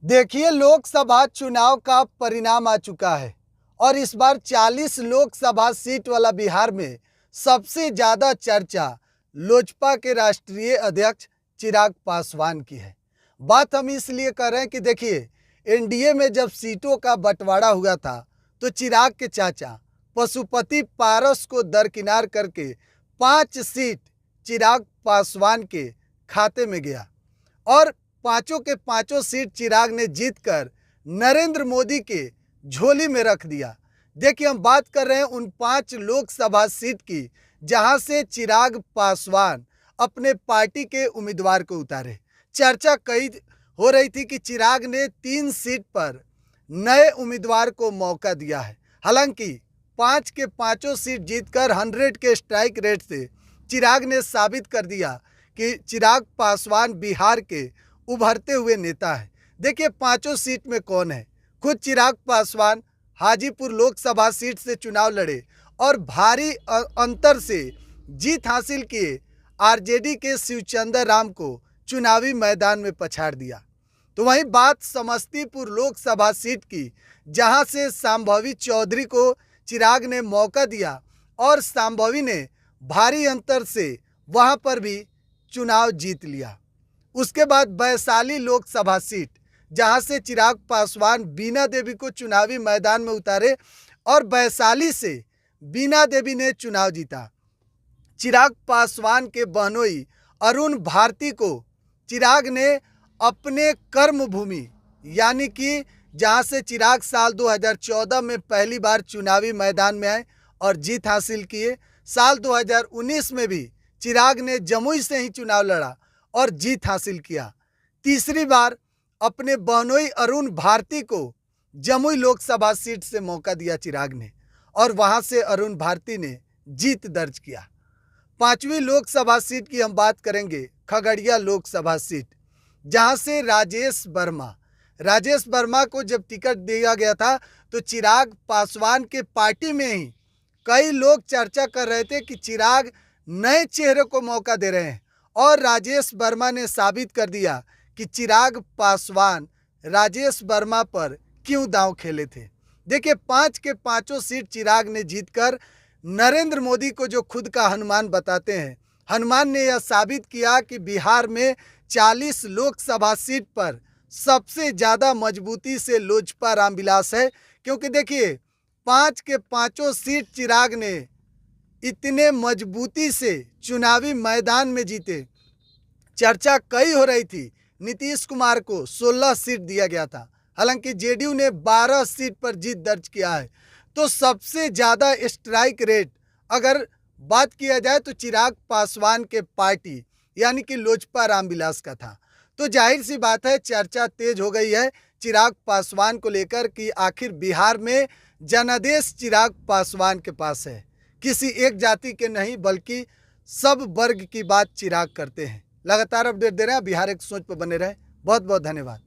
देखिए, लोकसभा चुनाव का परिणाम आ चुका है और इस बार 40 लोकसभा सीट वाला बिहार में सबसे ज्यादा चर्चा लोजपा के राष्ट्रीय अध्यक्ष चिराग पासवान की है। बात हम इसलिए कर रहे हैं कि देखिए, एनडीए में जब सीटों का बंटवारा हुआ था तो चिराग के चाचा पशुपति पारस को दरकिनार करके 5 सीट चिराग पासवान के खाते में गया और पांचों के पांचों सीट चिराग ने जीतकर नरेंद्र मोदी के झोली में रख दिया। देखिए, हम बात कर रहे हैं उन 5 लोकसभा सीट की जहां से चिराग पासवान अपने पार्टी के उम्मीदवार को उतारे। चर्चा कई हो रही थी कि चिराग ने 3 सीट पर नए उम्मीदवार को मौका दिया है। हालांकि 5 के पांचों सीट जीतकर 100 के स्ट्राइक रेट से चिराग ने साबित कर दिया कि चिराग पासवान बिहार के उभरते हुए नेता है। देखिए, पांचों सीट में कौन है। खुद चिराग पासवान हाजीपुर लोकसभा सीट से चुनाव लड़े और भारी अंतर से जीत हासिल किए आरजेडी के शिवचंद्र राम को चुनावी मैदान में पछाड़ दिया। तो वहीं बात समस्तीपुर लोकसभा सीट की, जहां से शांभवी चौधरी को चिराग ने मौका दिया और शांभवी ने भारी अंतर से वहां पर भी चुनाव जीत लिया। उसके बाद वैशाली लोकसभा सीट, जहां से चिराग पासवान बीना देवी को चुनावी मैदान में उतारे और वैशाली से बीना देवी ने चुनाव जीता। चिराग पासवान के बहनोई अरुण भारती को चिराग ने अपने कर्मभूमि, यानी कि जहां से चिराग साल 2014 में पहली बार चुनावी मैदान में आए और जीत हासिल किए। साल 2019 में भी चिराग ने जमुई से ही चुनाव लड़ा और जीत हासिल किया। तीसरी बार अपने बहनोई अरुण भारती को जमुई लोकसभा सीट से मौका दिया चिराग ने और वहां से अरुण भारती ने जीत दर्ज किया। 5वीं लोकसभा सीट की हम बात करेंगे, खगड़िया लोकसभा सीट, जहां से राजेश वर्मा को जब टिकट दिया गया था तो चिराग पासवान के पार्टी में ही कई लोग चर्चा कर रहे थे कि चिराग नए चेहरे को मौका दे रहे हैं और राजेश वर्मा ने साबित कर दिया कि चिराग पासवान राजेश वर्मा पर क्यों दांव खेले थे। देखिए, 5 के पांचों सीट चिराग ने जीतकर नरेंद्र मोदी को, जो खुद का हनुमान बताते हैं, हनुमान ने यह साबित किया कि बिहार में 40 लोकसभा सीट पर सबसे ज़्यादा मजबूती से लोजपा रामविलास है। क्योंकि देखिए, 5 के पांचों सीट चिराग ने इतने मजबूती से चुनावी मैदान में जीते। चर्चा कई हो रही थी, नीतीश कुमार को 16 सीट दिया गया था, हालांकि जेडीयू ने 12 सीट पर जीत दर्ज किया है। तो सबसे ज़्यादा स्ट्राइक रेट अगर बात किया जाए तो चिराग पासवान के पार्टी यानी कि लोजपा रामविलास का था। तो जाहिर सी बात है, चर्चा तेज हो गई है चिराग पासवान को लेकर कि आखिर बिहार में जनादेश चिराग पासवान के पास है। किसी एक जाति के नहीं बल्कि सब वर्ग की बात चिराग करते हैं। लगातार अपडेट दे रहे हैं। बिहार एक सोच पर बने रहे। बहुत बहुत धन्यवाद।